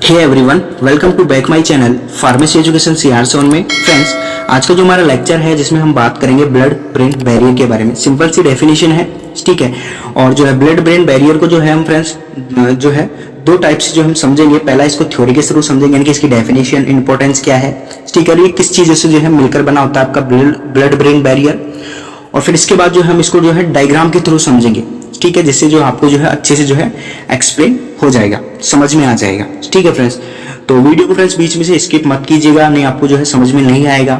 Hey everyone, welcome to back my channel pharmacy education CR zone में। Friends, आज का जो हमारा लेक्चर है जिसमें हम बात करेंगे ब्लड ब्रेन बैरियर के बारे में। सिंपल सी डेफिनेशन है, ठीक है। और जो है ब्लड ब्रेन बैरियर को जो है हम फ्रेंड्स जो है दो टाइप से जो हम समझेंगे। पहला इसको थ्योरी के थ्रू समझेंगे, यानी कि इसकी डेफिनेशन, इंपॉर्टेंस क्या है, ठीक है, ये किस चीजों से जो है मिलकर बना होता है आपका ब्लड ब्रेन बैरियर। और फिर इसके बाद जो हम इसको जो है डायग्राम के थ्रू समझेंगे, ठीक है, जिससे जो आपको जो है अच्छे से जो है एक्सप्लेन हो जाएगा, समझ में आ जाएगा, ठीक है फ्रेंड्स। तो वीडियो को फ्रेंड्स बीच में से स्किप मत कीजिएगा, नहीं आपको जो है समझ में नहीं आएगा,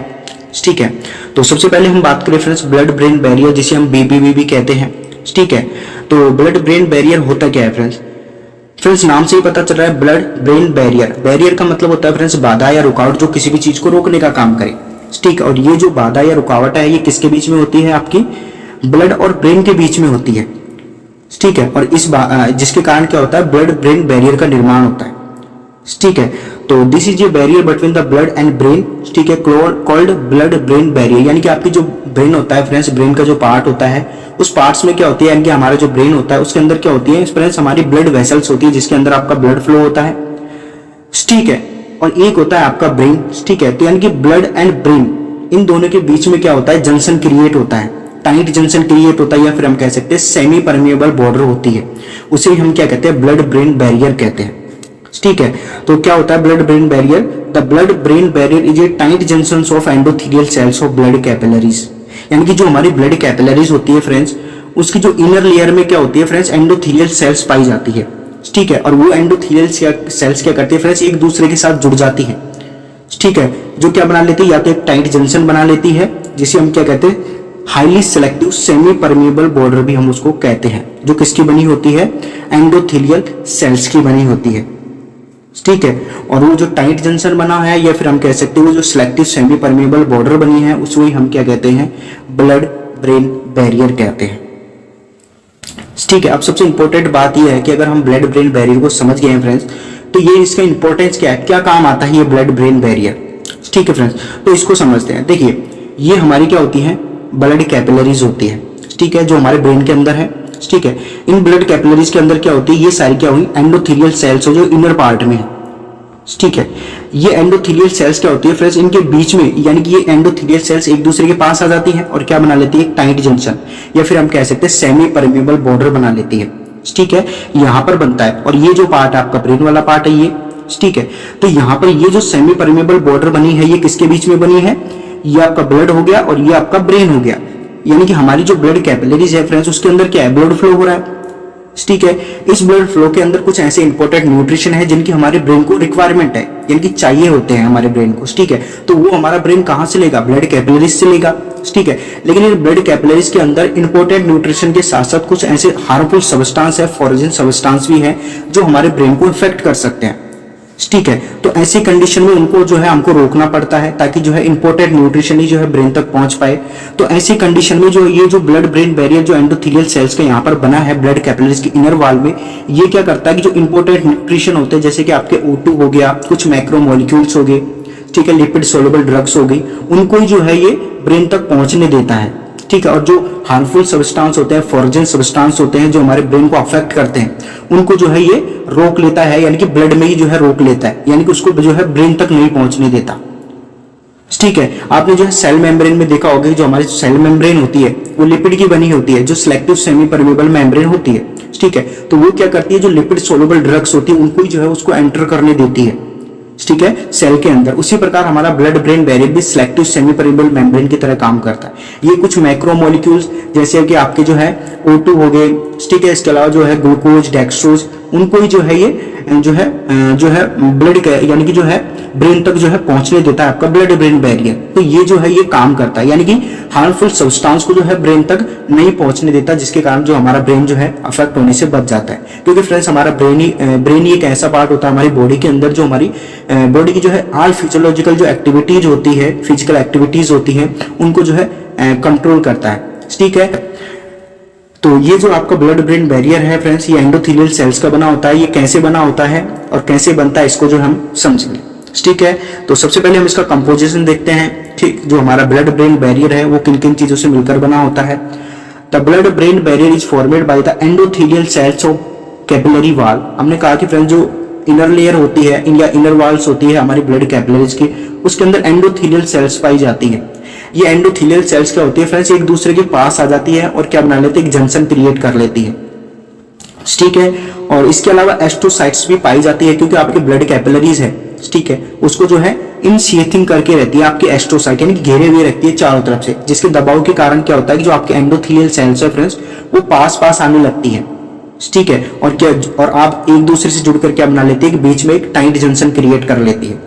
ठीक है। तो सबसे पहले हम बात करें फ्रेंड्स ब्लड ब्रेन बैरियर, जिसे हम बीबीबी भी कहते हैं, ठीक है। तो ब्लड ब्रेन बैरियर होता क्या है फ्रेंड्स, नाम से ही पता चल रहा है ब्लड ब्रेन बैरियर। बैरियर का मतलब होता है फ्रेंड्स बाधा या रुकावट, जो किसी भी चीज को रोकने का काम करे, ठीक। और ये जो बाधा या रुकावट है ये किसके बीच में होती है, आपकी ब्लड और ब्रेन के बीच में होती है, ठीक है। और इस जिसके कारण क्या होता है, ब्लड ब्रेन बैरियर का निर्माण होता है, ठीक है। तो this is a barrier between the blood and brain, ठीक है, कॉल्ड ब्लड ब्रेन बैरियर। यानी कि आपकी जो ब्रेन होता है फ्रेंड्स, ब्रेन का जो पार्ट होता है, उस पार्ट्स में क्या होती है, यानी कि हमारा जो ब्रेन होता है उसके अंदर क्या होती है फ्रेंड्स, हमारी ब्लड वेसल्स होती है, जिसके अंदर आपका ब्लड फ्लो होता है, ठीक है। और एक होता है आपका ब्रेन, ठीक है। तो यानी कि ब्लड एंड ब्रेन, इन दोनों के बीच में क्या होता है, जंक्शन क्रिएट होता है, टाइट जंक्शन क्रिएट होता है, या फिर हम कह सकते हैं सेमी परमिएबल बॉर्डर होती है, उसे हम क्या कहते हैं, ब्लड ब्रेन बैरियर कहते हैं, ठीक है। तो क्या होता है blood brain barrier, the blood brain barrier is a tight junction of endothelial cells of blood capillaries. यानी कि जो हमारी ब्लड कैपिलरीज होती है फ्रेंड्स, उसकी जो इनर लेयर में क्या होती है फ्रेंड्स, एंडोथेलियल सेल्स पाई जाती है, ठीक है। और वो एंडोथेलियल सेल्स क्या करती है फ्रेंड्स, एक दूसरे के साथ जुड़ जाती है, ठीक है। जो क्या बना लेती है, या तो एक टाइट जंक्शन बना लेती है, जिसे हम क्या कहते हैं, highly selective semi permeable border भी हम उसको कहते हैं, जो किसकी बनी होती है, एंडोथेलियल सेल्स की बनी होती है, ठीक है। और वो जो टाइट जंक्शन बना है, या फिर हम कह सकते हैं वो जो सिलेक्टिव सेमी परमिएबल बॉर्डर बनी है, उसको ही हम क्या कहते हैं, ब्लड ब्रेन बैरियर कहते हैं, ठीक है। अब सबसे इंपॉर्टेंट बात यह है कि अगर हम ब्लड ब्रेन बैरियर को समझ गए हैं फ्रेंड्स, तो ये इसका इंपॉर्टेंस क्या है, क्या काम आता है ये ब्लड ब्रेन बैरियर, ठीक है फ्रेंड्स। तो इसको समझते हैं। देखिए, ये हमारी क्या होती है, ब्लड कैपिलरीज होती है, ठीक है, जो हमारे ब्रेन के अंदर है, ठीक है। इन ब्लड कैपिलरीज के अंदर क्या होती है, ये सारी क्या हुई, एंडोथेलियल सेल्स हो, जो इनर पार्ट में है, ठीक है। ये एंडोथेलियल सेल्स क्या होती है फ्रेंड्स, इनके बीच में, यानी कि ये एंडोथेलियल सेल्स एक दूसरे के पास आ जाती है और क्या बना लेती है, एक टाइट जंक्शन, या फिर हम कह सकते हैं सेमी परमिएबल बॉर्डर बना लेती है, ठीक है। यहां पर बनता है, और ये जो पार्ट है आपका ब्रेन वाला पार्ट है ये, ठीक है। तो यहां पर ये जो सेमी परमिएबल बॉर्डर बनी है, ये किसके बीच में बनी है, ये आपका ब्लड हो गया और ये आपका ब्रेन हो गया। यानी कि हमारी जो ब्लड कैपिलरीज है फ्रेंड्स, उसके अंदर क्या है, ब्लड फ्लो हो रहा है, ठीक है। इस ब्लड फ्लो के अंदर कुछ ऐसे इंपॉर्टेंट न्यूट्रिशन है जिनकी हमारे ब्रेन को रिक्वायरमेंट है, यानी कि चाहिए होते हैं हमारे ब्रेन को, ठीक है। तो वो हमारा ब्रेन कहां से लेगा, ब्लड कैपिलरीज से लेगा, ठीक है। लेकिन इन ब्लड कैपिलरीज के अंदर इंपॉर्टेंट न्यूट्रिशन के साथ साथ कुछ ऐसे हार्मफुल सब्सटेंस है, फॉरेन सब्सटेंस भी है, जो हमारे ब्रेन को इफेक्ट कर सकते हैं, ठीक है। तो ऐसी कंडीशन में उनको जो है हमको रोकना पड़ता है, ताकि जो है इंपॉर्टेंट न्यूट्रिशन ही जो है ब्रेन तक पहुंच पाए। तो ऐसी कंडीशन में जो ये जो ब्लड ब्रेन बैरियर जो एंडोथेलियल सेल्स का यहाँ पर बना है ब्लड कैपिलरीज की इनर वॉल में, ये क्या करता है कि जो इंपॉर्टेंट न्यूट्रिशन होते हैं, जैसे कि आपके O2 हो गया, कुछ मैक्रोमोलिक्यूल्स हो गए, ठीक है, लिपिड सोलुबल ड्रग्स हो गई, उनको ही जो है ये ब्रेन तक पहुंचने देता है, ठीक है। और जो हार्मफुल सब्सटेंस होते हैं, फॉरेन सब्सटेंस होते हैं, जो हमारे ब्रेन को अफेक्ट करते हैं, उनको जो है ये रोक लेता है, यानी कि ब्लड में ही जो है रोक लेता है, यानी कि उसको जो है ब्रेन तक नहीं पहुंचने देता, ठीक है। आपने जो है सेल मेम्ब्रेन में देखा होगा, जो हमारी सेल मेम्ब्रेन होती है वो लिपिड की बनी होती है, जो सिलेक्टिव सेमी परमिएबल मेम्ब्रेन होती है, ठीक है। तो वो क्या करती है, जो लिपिड सोलुबल ड्रग्स होती है उनको ही जो है उसको एंटर करने देती है, ठीक है, सेल के अंदर। उसी प्रकार हमारा ब्लड ब्रेन बैरियर भी सिलेक्टिव सेमी परमिएबल मेम्ब्रेन की तरह काम करता है। ये कुछ मैक्रोमोलिक्यूल्स जैसे कि आपके जो है O2 हो गए, ठीक है, इसके अलावा जो है ग्लूकोज, डेक्सट्रोज, उनको ही जो है ये जो है ब्लड यानी कि जो है ब्रेन तक जो है पहुंचने देता है आपका ब्लड ब्रेन बैरियर। तो ये जो है ये काम करता है, यानी कि हार्मफुल सब्सटेंस को जो है ब्रेन तक नहीं पहुंचने देता, जिसके कारण जो हमारा ब्रेन जो है अफेक्ट होने से बच जाता है। क्योंकि फ्रेंड्स हमारा ब्रेन ही एक ऐसा पार्ट होता है हमारी बॉडी के अंदर, जो हमारी बॉडी की जो है ऑल फिजियोलॉजिकल जो एक्टिविटीज होती है, फिजिकल एक्टिविटीज होती है, उनको जो है कंट्रोल करता है, ठीक है। तो ये जो आपका ब्लड ब्रेन बैरियर है फ्रेंड्स, ये एंडोथेलियल सेल्स का बना होता है। ये कैसे बना होता है और कैसे बनता है, इसको जो हम समझेंगे, ठीक है। तो सबसे पहले हम इसका कंपोजिशन देखते हैं, ठीक। जो हमारा ब्लड ब्रेन बैरियर है वो किन किन चीजों से मिलकर बना होता है। The blood brain barrier is formed by the endothelial cells of capillary wall. हमने कहा कि फ्रेंड्स जो इनर लेयर होती है या इनर वॉल्स होती है हमारी ब्लड कैपिलरीज की, उसके अंदर एंडोथेलियल सेल्स पाई जाती है। ये एंडोथेलियल सेल्स क्या होती है फ्रेंड्स, एक दूसरे के पास आ जाती है और क्या बना लेती है, एक जंक्शन क्रिएट कर लेती है, ठीक है। और इसके अलावा एस्ट्रोसाइट्स भी पाई जाती है, क्योंकि आपके ब्लड कैपिलरीज है, ठीक है, उसको जो है इनसीथिंग करके रहती है आपकी एस्ट्रोसाइट, यानी कि घेरे हुए रखती है चारों तरफ से, जिसके दबाव के कारण क्या होता है कि जो आपके एंडोथेलियल सेल्स है फ्रेंड्स वो पास पास आने लगती है, ठीक है। और क्या, और आप एक दूसरे से जुड़कर क्या बना लेती है कि बीच में एक टाइट जंक्शन क्रिएट कर लेती है,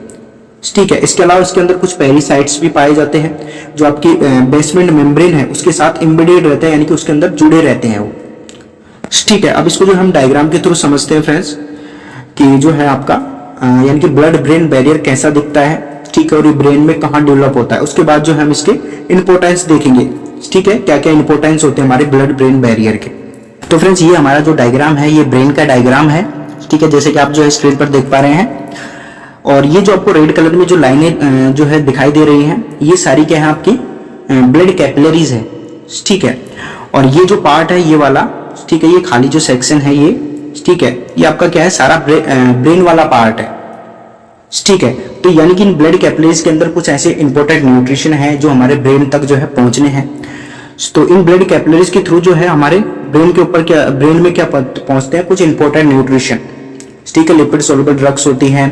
ठीक है। इसके अलावा इसके अंदर कुछ पेरिसाइट्स भी पाए जाते हैं जो आपकी बेसमेंट मेम्ब्रेन है उसके साथ एम्बेडेड रहते हैं, यानी कि उसके अंदर जुड़े रहते हैं वो, ठीक है। अब इसको जो हम डायग्राम के थ्रू समझते हैं फ्रेंड्स कि जो है आपका यानी कि ब्लड ब्रेन बैरियर कैसा दिखता है, ठीक है, और ये ब्रेन में कहाँ डेवलप होता है। उसके बाद जो हम इसके इंपोर्टेंस देखेंगे, ठीक है, क्या क्या इंपोर्टेंस होते हैं हमारे ब्लड ब्रेन बैरियर के। तो फ्रेंड्स ये हमारा जो डायग्राम है ये ब्रेन का डायग्राम है, ठीक है, जैसे कि आप जो है स्क्रीन पर देख पा रहे हैं। और ये जो आपको रेड कलर में जो लाइनें जो है दिखाई दे रही हैं ये सारी क्या है आपकी ब्लड कैपिलरीज है, ठीक है। और ये जो पार्ट है ये वाला, ठीक है, ये खाली जो सेक्शन है ये, ठीक है, ये आपका क्या है सारा ब्रेन वाला पार्ट है, ठीक है। तो यानी कि इन ब्लड कैपिलरीज के अंदर कुछ ऐसे इंपॉर्टेंट न्यूट्रिशन है जो हमारे ब्रेन तक जो है पहुंचने हैं। तो इन ब्लड कैपिलरीज के थ्रू जो है हमारे ब्रेन के ऊपर क्या, ब्रेन में क्या पहुंचते हैं, कुछ इंपॉर्टेंट न्यूट्रिशन, ठीक है, लिपिड सोलुबल ड्रग्स होती हैं,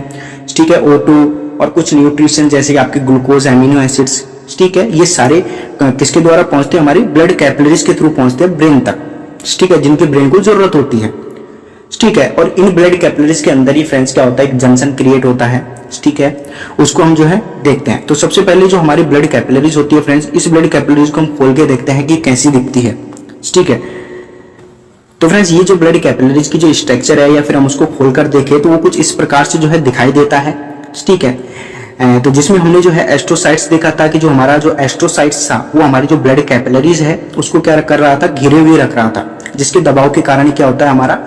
ठीक है, O2 और कुछ न्यूट्रिशन जैसे कि आपके ग्लूकोज, एमिनो एसिड्स, ठीक है, ये सारे किसके द्वारा पहुंचते हैं, हमारी ब्लड कैपिलरीज के थ्रू पहुंचते हैं ब्रेन तक, ठीक है, जिनके ब्रेन को जरूरत होती है, ठीक है। और इन ब्लड कैपिलरीज के अंदर ही फ्रेंड्स क्या होता है, एक जंक्शन क्रिएट होता है, ठीक है, उसको हम जो है देखते हैं। तो सबसे पहले जो हमारी ब्लड कैपिलरीज होती है फ्रेंड्स, इस ब्लड कैपिलरीज को हम खोल के देखते हैं कि कैसी दिखती है, ठीक है। तो फ्रेंड्स ये जो ब्लड कैपिलरीज की जो स्ट्रक्चर है या फिर हम उसको खोलकर देखें तो वो कुछ इस प्रकार से जो है दिखाई देता है, ठीक है। तो जिसमें हमने जो है एस्ट्रोसाइट्स देखा था कि जो हमारा जो एस्ट्रोसाइट्स था वो हमारी जो ब्लड कैपिलरीज है उसको क्या कर रहा था, घेरे हुए रख रहा था, जिसके दबाव के कारण क्या होता है हमारा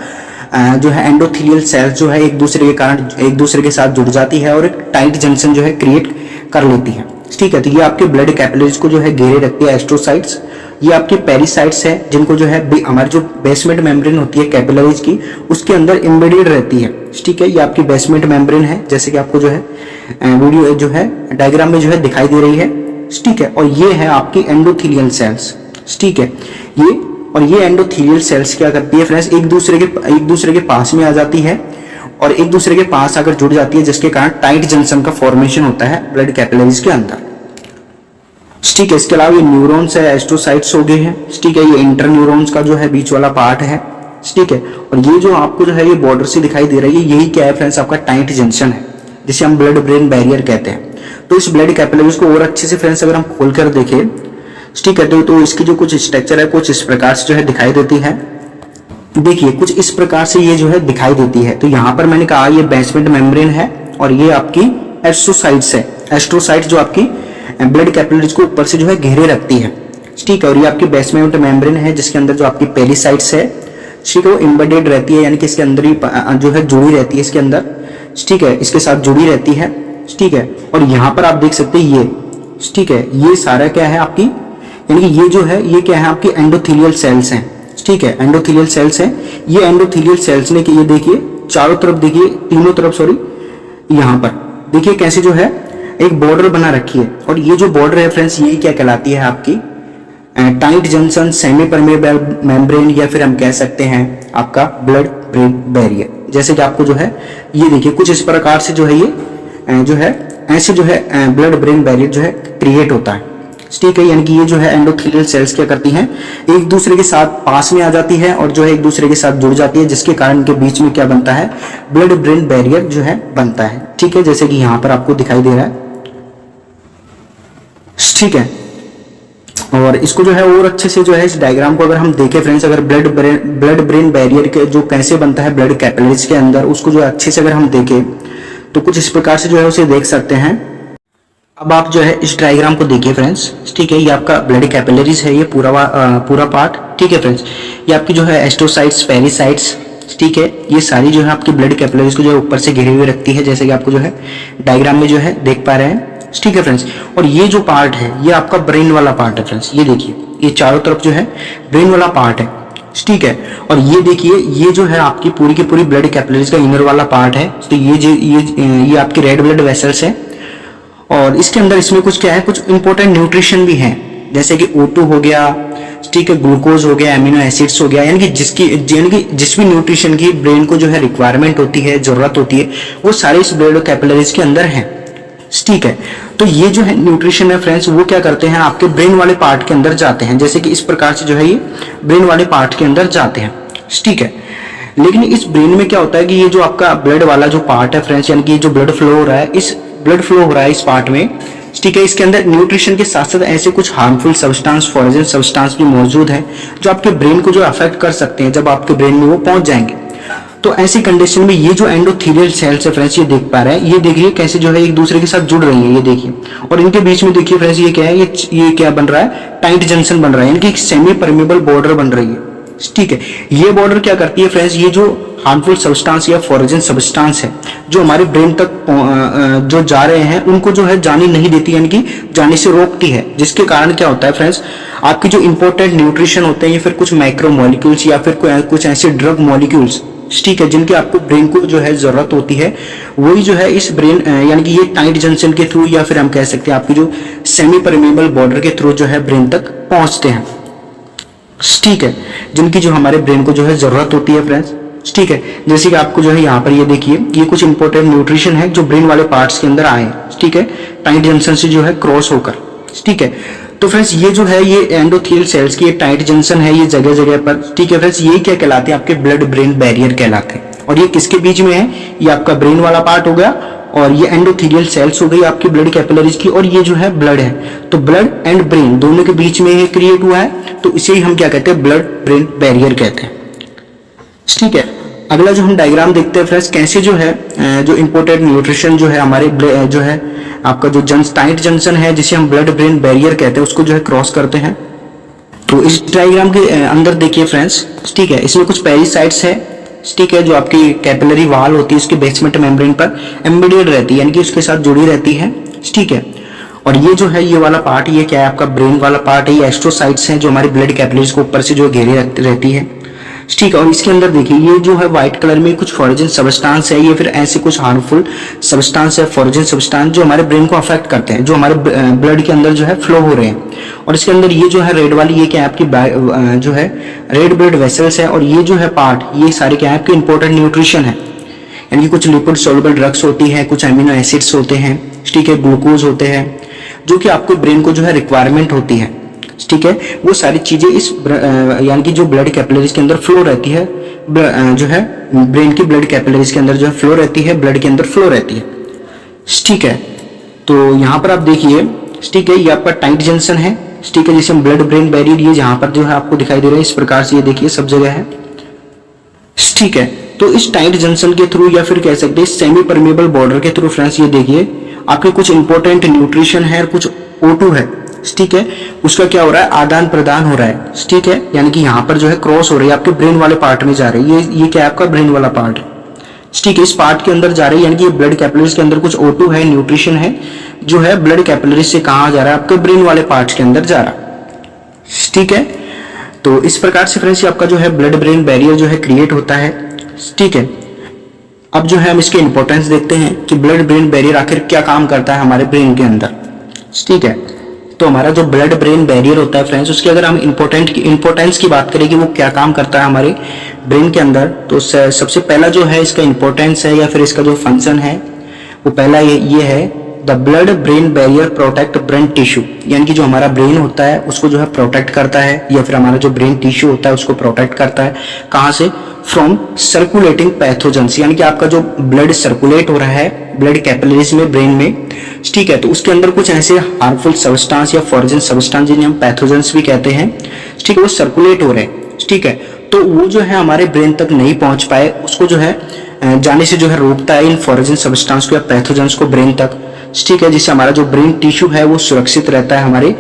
जो है एंडोथेलियल सेल्स जो है एक दूसरे के कारण एक दूसरे के साथ जुड़ जाती है और एक टाइट जंक्शन जो है क्रिएट कर लेती है, ठीक है। तो ये आपके ब्लड कैपिलरीज को जो है घेरे रखती है एस्ट्रोसाइट्स। ये आपकी पेरिसाइट्स है जिनको जो है हमारी जो बेसमेंट मेम्ब्रेन होती है कैपिलरीज की उसके अंदर एम्बेडेड रहती है, ठीक है। ये आपकी बेसमेंट मेम्ब्रेन है जैसे कि आपको जो है वीडियो जो है डायग्राम में जो है दिखाई दे रही है, ठीक है। और ये है आपकी एंडोथेलियल सेल्स, ठीक है। ये और ये एंडोथेलियल सेल्स क्या करती है फ्रेंड्स, एक दूसरे के पास में आ जाती है और एक दूसरे के पास आकर जुड़ जाती है, जिसके कारण टाइट जंक्शन का फॉर्मेशन होता है ब्लड कैपिलरीज के अंदर, ठीक है। इसके अलावा ये न्यूरॉन्स है, एस्ट्रोसाइट्स हो गए हैं, ठीक है, ये इंटर न्यूरॉन्स का जो है बीच वाला पार्ट है, ठीक है। और ये जो आपको जो है ये बॉर्डर से दिखाई दे रही है यही क्या है फ्रेंड्स, आपका टाइट जंक्शन है जिसे हम ब्लड ब्रेन बैरियर कहते हैं। तो इस ब्लड कैपिलरीज को और अच्छे से फ्रेंड्स अगर हम खोलकर देखें, ठीक है, तो इसकी जो कुछ स्ट्रक्चर है कुछ इस प्रकार से जो है दिखाई देती है। देखिए कुछ इस प्रकार से ये जो है दिखाई देती है। तो यहाँ पर मैंने कहा ये बेसमेंट मेम्ब्रेन है और ये आपकी एस्ट्रोसाइट्स है। एस्ट्रोसाइट्स जो आपकी ब्लड कैपिलरीज को ऊपर से जो है घेरे रखती है, ठीक है। और ये आपकी बेसमेंट मेम्ब्रेन है जिसके अंदर जो आपकी पेरिसाइट्स है, ठीक है, वो एम्बेडेड रहती है, यानी कि इसके अंदर ही जो है जुड़ी रहती है इसके अंदर, ठीक है, इसके साथ जुड़ी रहती है, ठीक है। और यहाँ पर आप देख सकते हैं ये, ठीक है, ये सारा क्या है आपकी, यानी कि ये जो है ये क्या है आपकी एंडोथेलियल सेल्स हैं, ठीक है, एंडोथेलियल सेल्स हैं। ये एंडोथेलियल सेल्स ने कि ये देखिए चारों तरफ देखिए, तीनों तरफ सॉरी, यहाँ पर देखिए कैसे जो है एक बॉर्डर बना रखी है। और ये जो बॉर्डर है फ्रेंड्स यही क्या कहलाती है आपकी tight junction, semi permeable membrane, या फिर हम कह सकते हैं आपका ब्लड ब्रेन बैरियर। जैसे कि आपको जो है ये देखिए कुछ इस प्रकार से जो है ये जो है ऐसे जो है ब्लड ब्रेन बैरियर जो है क्रिएट होता है, ठीक है। यानी कि ये जो है एंडोथेलियल सेल्स क्या करती हैं, एक दूसरे के साथ पास में आ जाती है और जो है एक दूसरे के साथ जुड़ जाती है, जिसके कारण के बीच में क्या बनता है, ब्लड ब्रेन बैरियर जो है बनता है, ठीक है, जैसे कि यहाँ पर आपको दिखाई दे रहा है, ठीक है। और इसको जो है और अच्छे से जो है इस डायग्राम को अगर हम देखें फ्रेंड्स, अगर ब्लड ब्रेन बैरियर के जो कैसे बनता है ब्लड कैपिलरीज के अंदर, उसको जो अच्छे से अगर हम देखें तो कुछ इस प्रकार से जो है उसे देख सकते हैं। अब आप जो है इस डायग्राम को देखिए फ्रेंड्स, ठीक है, ये आपका ब्लड कैपिलरीज है, ये पूरा पार्ट, ठीक है फ्रेंड्स। ये आपकी जो है एस्ट्रोसाइट्स, पेरिसाइट्स, ठीक है, ये सारी जो है आपकी ब्लड कैपिलरीज को जो है ऊपर से घेरे हुए रखती है, जैसे कि आपको जो है डायग्राम में जो है देख पा रहे हैं, ठीक है फ्रेंड्स। और ये जो पार्ट है ये आपका ब्रेन वाला पार्ट है फ्रेंड्स, ये देखिए ये चारों तरफ जो है ब्रेन वाला पार्ट है, ठीक है। और ये देखिए, ये जो है आपकी पूरी की पूरी ब्लड कैपिलरीज का इनर वाला पार्ट है। तो ये आपके रेड ब्लड वेसल्स है। और इसके अंदर इसमें कुछ क्या है, कुछ इंपॉर्टेंट न्यूट्रिशन भी है, जैसे कि O2 हो गया, ठीक है, ग्लूकोज हो गया, एमिनो एसिड्स हो गया, यानी कि जिस भी न्यूट्रिशन की ब्रेन को जो है रिक्वायरमेंट होती है, जरूरत होती है, वो सारे इस ब्लड कैपिलरीज के अंदर है। ठीक है। तो ये जो है न्यूट्रिशन है फ्रेंड्स, वो क्या करते हैं, आपके ब्रेन वाले पार्ट के अंदर जाते हैं, जैसे कि इस प्रकार से जो है ये ब्रेन वाले पार्ट के अंदर जाते हैं। ठीक है। लेकिन इस ब्रेन में क्या होता है कि ये जो आपका ब्लड वाला जो पार्ट है फ्रेंड्स, यानी कि जो ब्लड फ्लो हो रहा है, इस ब्लड फ्लो हो रहा है इस पार्ट में, ठीक है, इसके अंदर न्यूट्रिशन के साथ साथ ऐसे कुछ हार्मफुल सब्सटेंस, फॉरेन सब्सटेंस भी मौजूद है, जो आपके ब्रेन को जो अफेक्ट कर सकते हैं जब आपके ब्रेन में वो पहुंच जाएंगे। तो ऐसी कंडीशन में ये जो एंडोथेलियल सेल्स है फ्रेंड्स, ये देख पा रहे हैं, ये देखिए कैसे जो है एक दूसरे के साथ जुड़ रही है, ये देखिए। और इनके बीच में देखिए फ्रेंड्स, ये क्या है, ये क्या बन रहा है, टाइट जंक्शन बन रहा है, यानी कि एक सेमी परमेबल बॉर्डर बन रही है। ठीक है। ये बॉर्डर क्या करती है फ्रेंड्स, ये जो हार्मफुल सब्सटेंस या फॉरेन सब्सटेंस है जो हमारे ब्रेन तक जो जा रहे हैं, उनको जो है जाने नहीं देती, यानी कि जाने से रोकती है। जिसके कारण क्या होता है फ्रेंड्स, आपकी जो इंपॉर्टेंट न्यूट्रिशन होते हैं या फिर कुछ माइक्रो मॉलिक्यूल्स या फिर कुछ ऐसे ड्रग मॉलिक्यूल्स, ठीक है, जिनकी आपको ब्रेन को जो है जरूरत होती है, वही जो है इस ब्रेन यानी कि ये टाइट जंक्शन के थ्रू या फिर हम कह सकते हैं आपकी जो सेमी परमेबल बॉर्डर के थ्रू जो है ब्रेन तक पहुंचते हैं। ठीक है। जिनकी जो हमारे ब्रेन को जो है जरूरत होती है फ्रेंड्स। ठीक है। जैसे कि आपको जो है यहाँ पर ये देखिए, ये कुछ इंपॉर्टेंट न्यूट्रिशन है जो ब्रेन वाले पार्ट्स के अंदर आए हैं। ठीक है। टाइट जंक्शन से जो है क्रॉस होकर। ठीक है। तो फ्रेंड्स ये जो है ये एंडोथेलियल सेल्स की टाइट जंक्शन है, ये जगह जगह पर। ठीक है फ्रेंड्स, ये क्या कहलाते हैं, आपके ब्लड ब्रेन बैरियर कहलाते हैं। और ये किसके बीच में है, ये आपका ब्रेन वाला पार्ट हो गया, और ये एंडोथेलियल सेल्स हो गई आपकी ब्लड कैपिलरीज की, और ये जो है ब्लड है। तो ब्लड एंड ब्रेन दोनों के बीच में ये क्रिएट हुआ है, तो इसे ही हम क्या कहते हैं, ब्लड ब्रेन बैरियर कहते हैं। ठीक है। अगला जो हम डायग्राम देखते हैं फ्रेंड्स, कैसे जो है जो इंपॉर्टेंट न्यूट्रिशन जो है हमारे जो है आपका जो टाइट जंक्शन है, जिसे हम ब्लड ब्रेन बैरियर कहते हैं, उसको जो है क्रॉस करते हैं। तो इस डायग्राम के अंदर देखिए फ्रेंड्स, ठीक है, इसमें कुछ पेरिसाइट्स है, ठीक है, जो आपकी कैपिलरी वाल होती है उसके बेसमेंट मेम्ब्रेन पर एम्बेडेड रहती है, यानी कि उसके साथ जुड़ी रहती है। ठीक है। और ये जो है ये वाला पार्ट, ये क्या है, आपका ब्रेन वाला पार्ट है। ये एस्ट्रोसाइट्स हैं जो हमारी ब्लड कैपिलरीज को ऊपर से जो घेरे रहती है। ठीक है। और इसके अंदर देखिए, ये जो है व्हाइट कलर में कुछ फॉरेन सब्सटेंस है, ये फिर ऐसे कुछ हार्मफुल सब्सटेंस है, फॉरेन सब्सटेंस जो हमारे ब्रेन को अफेक्ट करते हैं, जो हमारे ब्लड के अंदर जो है फ्लो हो रहे हैं। और इसके अंदर ये जो है रेड वाली, ये क्या है, आपकी जो है रेड ब्लड वेसल्स है। और ये जो है पार्ट, ये सारे क्या है, आपके इंपॉर्टेंट न्यूट्रिशन है, यानी कि कुछ लिपिड सोलुबल ड्रग्स होती हैं, कुछ एमिनो एसिड्स होते हैं, ठीक है, ग्लूकोज होते हैं, जो कि आपको ब्रेन को जो है रिक्वायरमेंट होती है। ठीक है। वो सारी चीजें इस यानी कि जो ब्लड कैपिलरीज के अंदर फ्लो रहती है, जो है ब्रेन की ब्लड कैपिलरीज के अंदर जो है फ्लो रहती है, ब्लड के अंदर फ्लो रहती है। ठीक है। तो यहाँ पर आप देखिए, ठीक है, ये आपका टाइट जंक्शन है, ठीक है, जिसे हम ब्लड ब्रेन बैरियर, ये जहां पर जो है आपको दिखाई दे रहा है इस प्रकार से, ये देखिए सब जगह है। ठीक है। तो इस टाइट जंक्शन के थ्रू या फिर कह सकते हैं सेमी परमेबल बॉर्डर के थ्रू फ्रेंड्स, ये देखिए आपके कुछ इंपॉर्टेंट न्यूट्रिशन है और कुछ O2 है। ठीक है। उसका क्या हो रहा है, आदान प्रदान हो रहा है। ठीक है। यानी कि यहाँ पर जो है क्रॉस हो रही है, आपके ब्रेन वाले पार्ट में जा रही है। ये क्या है, आपका ब्रेन वाला पार्ट है। ठीक है। इस पार्ट के अंदर जा रही है, यानी कि ब्लड कैपिलरीज के अंदर कुछ O2 है, न्यूट्रिशन है, जो है ब्लड कैपिलरीज से कहाँ जा रहा है, आपके ब्रेन वाले पार्ट के अंदर जा रहा है। ठीक है। तो इस प्रकार से फ्रेंड्स आपका जो है ब्लड ब्रेन बैरियर जो है क्रिएट होता है। ठीक है। अब जो है हम इसके इंपॉर्टेंस देखते हैं कि ब्लड ब्रेन बैरियर आखिर क्या काम करता है हमारे ब्रेन के अंदर। ठीक है। तो हमारा जो ब्लड ब्रेन बैरियर होता है फ्रेंड्स, उसकी अगर हम इंपॉर्टेंस की बात करें कि वो क्या काम करता है हमारे ब्रेन के अंदर, तो सबसे पहला जो है इसका इंपॉर्टेंस है या फिर इसका जो फंक्शन है, वो पहला ये है, the blood brain barrier protect brain tissue, यानी कि जो हमारा ब्रेन होता है उसको जो है प्रोटेक्ट करता है, या फिर हमारा जो ब्रेन टिश्यू होता है उसको प्रोटेक्ट करता है। कहाँ से, फ्रॉम सर्कुलेटिंग पैथोजेंस, यानी कि आपका जो ब्लड सर्कुलेट हो रहा है ब्लड कैपिलरीज में, ब्रेन में, ठीक है, तो उसके अंदर कुछ ऐसे हार्मफुल सब्सटेंस या फॉरेन सब्सटेंस जिन्हें हम पैथोजेंस भी कहते हैं, ठीक है, वो सर्कुलेट हो रहे हैं। ठीक है। तो वो जो है हमारे ब्रेन तक नहीं पहुंच पाए, उसको जो है जाने से जो है रोकता है इन फॉरेन सब्सटेंस को या पैथोजेंस को ब्रेन तक। ठीक है। जिससे हमारा जो ब्रेन टिश्यू है वो सुरक्षित रहता है, हमारे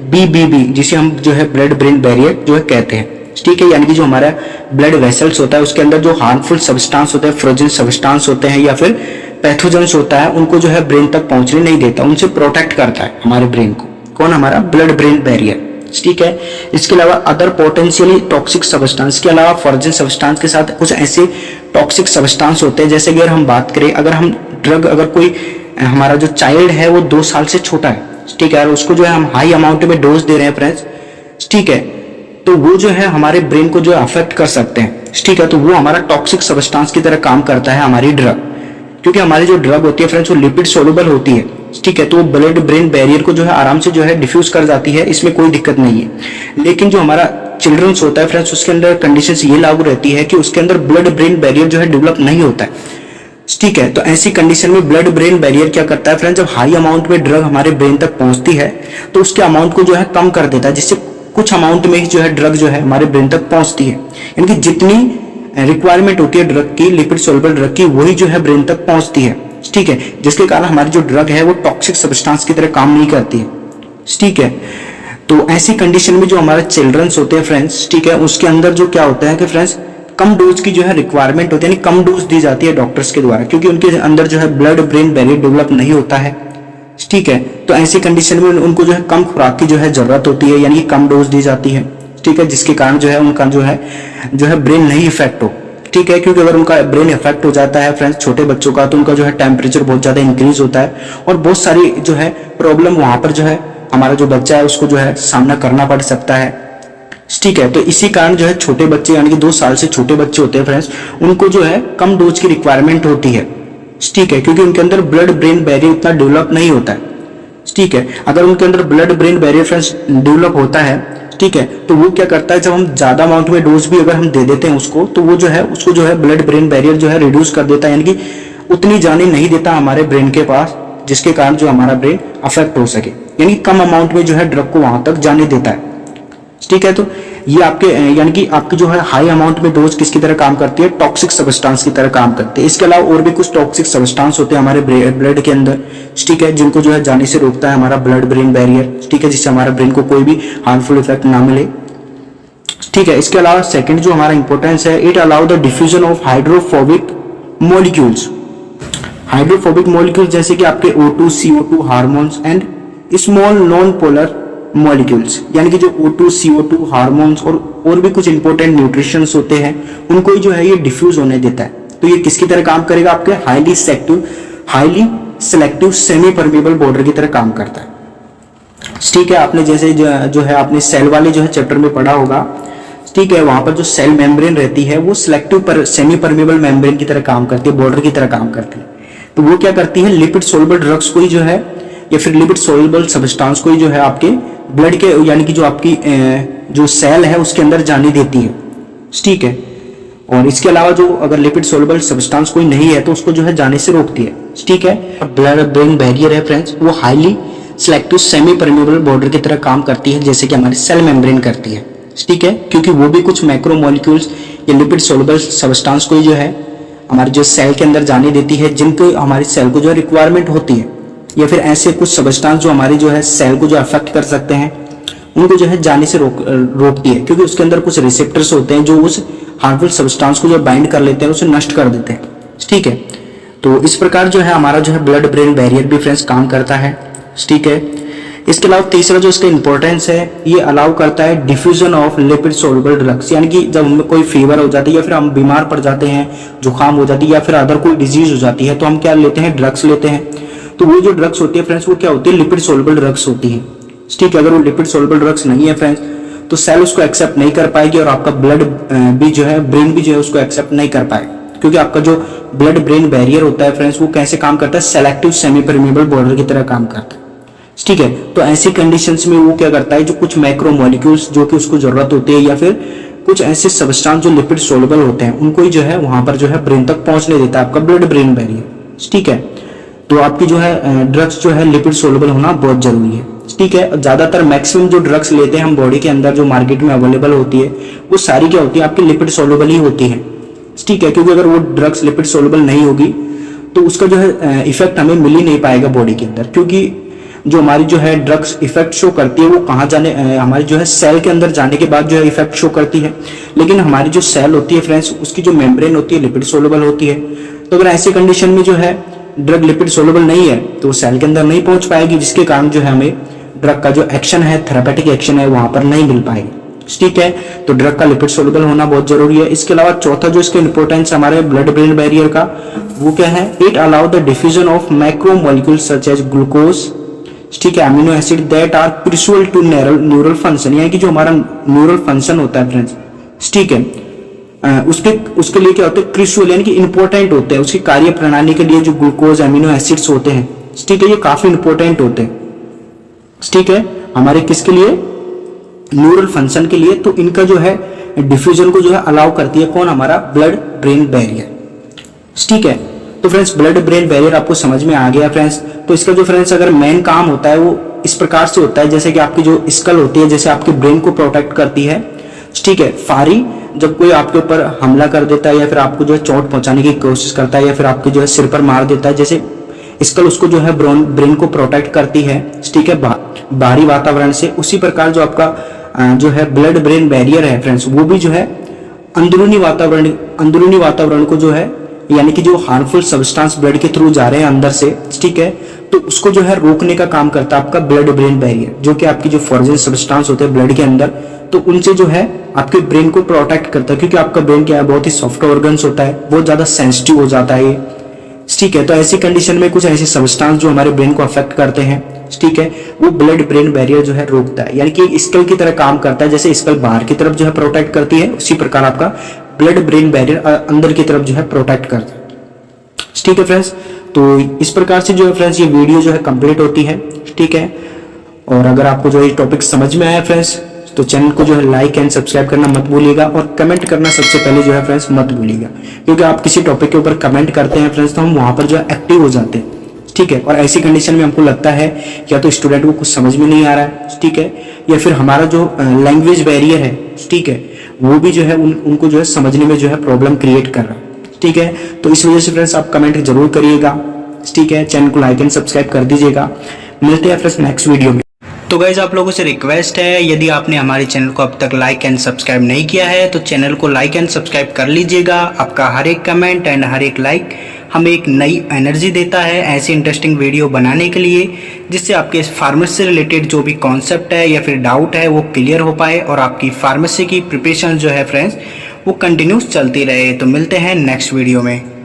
BBB, जिसे हम जो है ब्लड ब्रेन बैरियर जो है कहते हैं। ठीक है। यानी कि जो हमारा ब्लड वेसल्स होता है उसके अंदर जो हार्मफुल सब्सटेंस होते हैं, फ्रोजन सब्सटेंस होते हैं या फिर पैथोजेंस होता है, उनको जो है ब्रेन तक पहुंचने नहीं देता, उनसे प्रोटेक्ट करता है हमारे ब्रेन को। कौन, हमारा ब्लड ब्रेन बैरियर। ठीक है। इसके अलावा अदर पोटेंशियली टॉक्सिक सब्सटेंस के अलावा फॉरेन सब्सटेंस के साथ कुछ ऐसे टॉक्सिक सब्सटेंस होते हैं, जैसे कि अगर हम बात करें, अगर हम ड्रग, अगर कोई हमारा जो चाइल्ड है वो 2 साल से छोटा है, ठीक है, और उसको जो है हम हाई अमाउंट में डोज दे रहे हैं फ्रेंड्स, ठीक है, तो वो जो है हमारे ब्रेन को जो अफेक्ट कर सकते हैं, ठीक है। तो वो हमारा टॉक्सिक सब्सटेंस की तरह काम करता है हमारी ड्रग, क्योंकि हमारी जो ड्रग होती है फ्रेंड्स वो लिपिड सोलुबल होती है, ठीक है। तो वो ब्लड ब्रेन बैरियर को जो है आराम से जो है डिफ्यूज कर जाती है, इसमें कोई दिक्कत नहीं है। लेकिन जो हमारा चिल्ड्रंस होता है फ्रेंड्स, उसके अंदर कंडीशंस ये लागू रहती है कि उसके अंदर ब्लड ब्रेन बैरियर जो है डेवलप नहीं होता है, ठीक है। तो ऐसी कंडीशन में ब्लड ब्रेन बैरियर क्या करता है फ्रेंड्स, जब हाई अमाउंट में ड्रग हमारे ब्रेन तक पहुंचती है तो उसके अमाउंट को जो है कम कर देता है, जिससे कुछ अमाउंट में ही जो है ड्रग जो है हमारे ब्रेन तक पहुंचती है, यानी कि जितनी रिक्वायरमेंट होती है ड्रग की, लिपिड सोलुबल ड्रग की, वही जो है ब्रेन तक पहुंचती है, ठीक है। जिसके कारण हमारी जो ड्रग है वो टॉक्सिक सब्सटेंस की तरह काम नहीं करती है, ठीक है। तो ऐसी कंडीशन में जो हमारे चिल्ड्रंस होते हैं फ्रेंड्स, ठीक है, उसके अंदर जो क्या होता है कि फ्रेंड्स कम डोज की जो है रिक्वायरमेंट होती है, यानी कम डोज दी जाती है डॉक्टर्स के द्वारा, क्योंकि उनके अंदर जो है ब्लड ब्रेन बैरियर डेवलप नहीं होता है, ठीक है। तो ऐसी कंडीशन में उनको जो है कम खुराक की जो है जरूरत होती है, यानी कि कम डोज दी जाती है, ठीक है, जिसके कारण जो है उनका जो है ब्रेन नहीं इफेक्ट हो, ठीक है। क्योंकि अगर उनका ब्रेन इफेक्ट हो जाता है फ्रेंड्स छोटे बच्चों का, तो उनका जो है टेम्परेचर बहुत ज्यादा इंक्रीज होता है और बहुत सारी जो है प्रॉब्लम वहां पर जो है हमारा जो बच्चा है उसको जो है सामना करना पड़ सकता है, ठीक है। तो इसी कारण जो है छोटे बच्चे, यानी कि 2 साल से छोटे बच्चे होते हैं फ्रेंड्स, उनको जो है कम डोज की रिक्वायरमेंट होती है, ठीक है, क्योंकि उनके अंदर ब्लड ब्रेन बैरियर इतना डेवलप नहीं होता है, ठीक है। अगर उनके अंदर blood brain barrier friends develop होता है, ठीक है, तो वो क्या करता है, जब हम ज्यादा अमाउंट में डोज भी अगर हम दे देते हैं उसको, तो वो जो है उसको जो है ब्लड ब्रेन बैरियर जो है रिड्यूस कर देता है, यानी कि उतनी जाने नहीं देता हमारे ब्रेन के पास, जिसके कारण जो हमारा ब्रेन अफेक्ट हो सके, यानी कम अमाउंट में जो है ड्रग को वहां तक जाने देता है, ठीक है। तो ये आपके यानी कि आपकी जो है हाई अमाउंट में डोज किसकी तरह काम करती है, टॉक्सिक सब्सटेंस की तरह काम करती है। इसके अलावा और भी कुछ टॉक्सिक सब्सटेंस होते हैं हमारे ब्लड के अंदर, ठीक है, जिनको जो है जाने से रोकता है हमारा ब्लड ब्रेन बैरियर, ठीक है, जिससे हमारा ब्रेन को कोई भी हार्मफुल इफेक्ट ना मिले, ठीक है। इसके अलावा सेकंड जो हमारा इंपॉर्टेंस है, it allow the diffusion of hydrophobic molecules. Hydrophobic molecules जैसे कि आपके O2, CO2 hormones and small non polar molecules, यानी कि जो O2, CO2 हार्मोन्स और भी कुछ इंपॉर्टेंट न्यूट्रिशंस होते हैं, उनको जो है ये डिफ्यूज होने देता है। तो ये किसकी तरह काम करेगा, आपके highly selective semi permeable border की तरह काम करता है, ठीक है। आपने जैसे जो है आपने सेल वाले जो है चैप्टर में पढ़ा होगा, ठीक है, वहां पर जो सेल मेम्ब्रेन रहती है वो सिलेक्टिव सेमी परमेबल मेम्ब्रेन की तरह काम करती है, बॉर्डर की तरह काम करती है। तो वो क्या करती है, लिपिड सोलुबल ड्रग्स को ही जो है, या फिर लिपिड सोलुबल सब्सटेंस को ही जो है आपके ब्लड के, यानी कि जो आपकी जो सेल है उसके अंदर जाने देती है, ठीक है। और इसके अलावा जो अगर लिपिड सोलुबल सब्सटेंस कोई नहीं है तो उसको जो है जाने से रोकती है, ठीक है। ब्लड ब्रेन बैरियर है फ्रेंड्स, वो highly selective semi permeable border की तरह काम करती है, जैसे कि हमारी सेल मेम्ब्रेन करती है, ठीक है, क्योंकि वो भी कुछ मैक्रोमोलिक्यूल्स या लिपिड सोलुबल सब्सटेंस को जो है हमारे जो सेल के अंदर जाने देती है, जिनको हमारी सेल को जो है रिक्वायरमेंट होती है, या फिर ऐसे कुछ सब्सटेंस जो हमारी जो है सेल को जो अफेक्ट कर सकते हैं, उनको जो है जाने से रोकती है, क्योंकि उसके अंदर कुछ रिसेप्टर्स होते हैं जो उस हार्मफुल सब्सटेंस को जो बाइंड कर लेते हैं, उसे नष्ट कर देते हैं, ठीक है। तो इस प्रकार जो है हमारा जो है ब्लड ब्रेन बैरियर भी फ्रेंड्स काम करता है, ठीक है। इसके अलावा तीसरा जो इसका इंपॉर्टेंस है, ये अलाउ करता है diffusion of lipid soluble drugs, यानी कि जब हमें कोई फीवर हो जाती है या फिर हम बीमार पड़ जाते हैं, जुकाम हो जाती है या फिर अदर कोई डिजीज हो जाती है, तो हम क्या लेते हैं, ड्रग्स लेते हैं। तो वो जो ड्रग्स होती है फ्रेंड्स, वो क्या होती है, लिपिड सोलुबल ड्रग्स होती है, ठीक है। अगर वो लिपिड सोलुबल ड्रग्स नहीं है फ्रेंड्स, तो सेल उसको एक्सेप्ट नहीं कर पाएगी और आपका ब्लड भी जो है, ब्रेन भी जो है उसको एक्सेप्ट नहीं कर पाएगा, क्योंकि आपका जो ब्लड ब्रेन बैरियर होता है फ्रेंड्स, वो कैसे काम करता है, सेलेक्टिव सेमी परमेबल बॉर्डर की तरह काम करता है, ठीक है। तो ऐसी कंडीशंस में वो क्या करता है, जो कुछ मैक्रोमोलिक्यूल्स जो कि उसको जरूरत होती है, या फिर कुछ ऐसे सब्सटेंस जो लिपिड सोलुबल होते हैं, उनको ही जो है वहां पर जो है ब्रेन तक पहुंचने देता है आपका ब्लड ब्रेन बैरियर, ठीक है। तो आपकी जो है ड्रग्स जो है लिपिड सोलुबल होना बहुत जरूरी है, ठीक है। ज्यादातर मैक्सिमम जो ड्रग्स लेते हैं हम बॉडी के अंदर, जो मार्केट में अवेलेबल होती है, वो सारी क्या होती है, आपकी लिपिड सोलुबल ही होती है, ठीक है। क्योंकि अगर वो ड्रग्स लिपिड सोलुबल नहीं होगी तो उसका जो है इफेक्ट हमें मिल ही नहीं पाएगा बॉडी के अंदर, क्योंकि जो हमारी जो है ड्रग्स इफेक्ट शो करती है वो कहाँ जाने, हमारी जो है सेल के अंदर जाने के बाद जो है इफेक्ट शो करती है, लेकिन हमारी जो सेल होती है फ्रेंड्स, उसकी जो मेम्ब्रेन होती है लिपिड सोलुबल होती है। तो अगर ऐसी कंडीशन में जो है ड्रग लिपिड सोलुबल नहीं है तो सेल के अंदर नहीं पहुंच पाएगी, जिसके कारण जो है हमें ड्रग का जो एक्शन है, थेरापेटिक एक्शन है, वहां पर नहीं मिल पाएगा। ठीक है, तो ड्रग का लिपिड सोल्यूबल होना बहुत जरूरी है। इसके अलावा चौथा जो इसका इंपॉर्टेंस हमारे ब्लड ब्रेन बैरियर का, वो क्या है, it allow the diffusion of macro molecules such as glucose, ठीक है, amino acid that are crucial to neural function, यानी कि जो हमारा न्यूरल फंक्शन होता है फ्रेंड्स, ठीक है, उसके लिए क्या होते हैं, क्रूशियल यानी कि इंपॉर्टेंट होते हैं, उसकी कार्य प्रणाली के लिए जो ग्लूकोज अमीनो एसिड्स होते हैं, ठीक है, ये काफी इंपॉर्टेंट होते हैं, ठीक है, हमारे किसके लिए, न्यूरल फंक्शन के लिए। तो इनका जो है डिफ्यूजन को जो है अलाउ करती है कौन, हमारा ब्लड ब्रेन बैरियर, ठीक है। तो फ्रेंड्स ब्लड ब्रेन बैरियर आपको समझ में आ गया फ्रेंड्स। तो इसका जो फ्रेंड्स अगर मेन काम होता है वो इस प्रकार से होता है, जैसे कि आपकी जो स्कल होती है, जैसे आपके ब्रेन को प्रोटेक्ट करती है, ठीक है, फारी जब कोई आपके ऊपर हमला कर देता है या फिर आपको जो है चोट पहुंचाने की कोशिश करता है या फिर आपके जो है सिर पर मार देता है, जैसे स्कल उसको जो है ब्रेन को प्रोटेक्ट करती है, ठीक है, बाहरी वातावरण से, उसी प्रकार जो आपका जो है ब्लड ब्रेन बैरियर है फ्रेंड्स, वो भी जो है अंदरूनी वातावरण को जो है, यानी कि जो हार्मफुल सब्सटेंस ब्लड के थ्रू जा रहे हैं अंदर से, ठीक है, तो उसको जो है रोकने का काम करता है आपका ब्लड ब्रेन बैरियर, जो कि आपकी जो फॉरेन सब्सटेंस होते हैं ब्लड के अंदर, तो उनसे जो है आपके ब्रेन को प्रोटेक्ट करता है, क्योंकि आपका ब्रेन क्या है, बहुत ही सॉफ्ट ऑर्गन्स होता है, बहुत ज्यादा सेंसिटिव हो जाता है, ठीक है। तो ऐसी कंडीशन में कुछ ऐसे सब्सटेंस जो हमारे ब्रेन को अफेक्ट करते हैं, ठीक है, वो ब्लड ब्रेन बैरियर जो है रोकता है, यानी कि स्कल की तरह काम करता है, जैसे स्कल बाहर की तरफ जो है प्रोटेक्ट करती है, उसी प्रकार आपका ब्लड ब्रेन बैरियर अंदर की तरफ जो है प्रोटेक्ट करता है, ठीक है फ्रेंड्स। तो इस प्रकार से जो है फ्रेंड्स ये वीडियो जो है कंप्लीट होती है, ठीक है। और अगर आपको जो ये टॉपिक समझ में आया फ्रेंड्स, तो चैनल को जो है लाइक एंड सब्सक्राइब करना मत भूलिएगा, और कमेंट करना सबसे पहले जो है फ्रेंड्स मत भूलिएगा, क्योंकि आप किसी टॉपिक के ऊपर कमेंट करते हैं फ्रेंड्स, तो हम वहां पर जो है एक्टिव हो जाते हैं, ठीक है। और ऐसी कंडीशन में हमको लगता है या तो स्टूडेंट को कुछ समझ में नहीं आ रहा है, ठीक है, या फिर हमारा जो लैंग्वेज बैरियर है, ठीक है, वो भी जो है उनको जो है समझने में जो है प्रॉब्लम क्रिएट कर रहा है, ठीक है। तो इस वजह से फ्रेंड्स आप कमेंट जरूर करिएगा, ठीक है, चैनल को लाइक एंड सब्सक्राइब कर दीजिएगा। मिलते हैं फ्रेंड्स नेक्स्ट वीडियो में। तो गाइज आप लोगों से रिक्वेस्ट है, यदि आपने हमारे चैनल को अब तक लाइक एंड सब्सक्राइब नहीं किया है तो चैनल को लाइक एंड सब्सक्राइब कर लीजिएगा। आपका हर एक कमेंट एंड हर एक लाइक हमें एक नई एनर्जी देता है ऐसी इंटरेस्टिंग वीडियो बनाने के लिए, जिससे आपके फार्मेसी से रिलेटेड जो भी कॉन्सेप्ट है या फिर डाउट है वो क्लियर हो पाए और आपकी फार्मेसी की प्रिपरेशन जो है फ्रेंड्स वो कंटिन्यूस चलती रहे। तो मिलते हैं नेक्स्ट वीडियो में।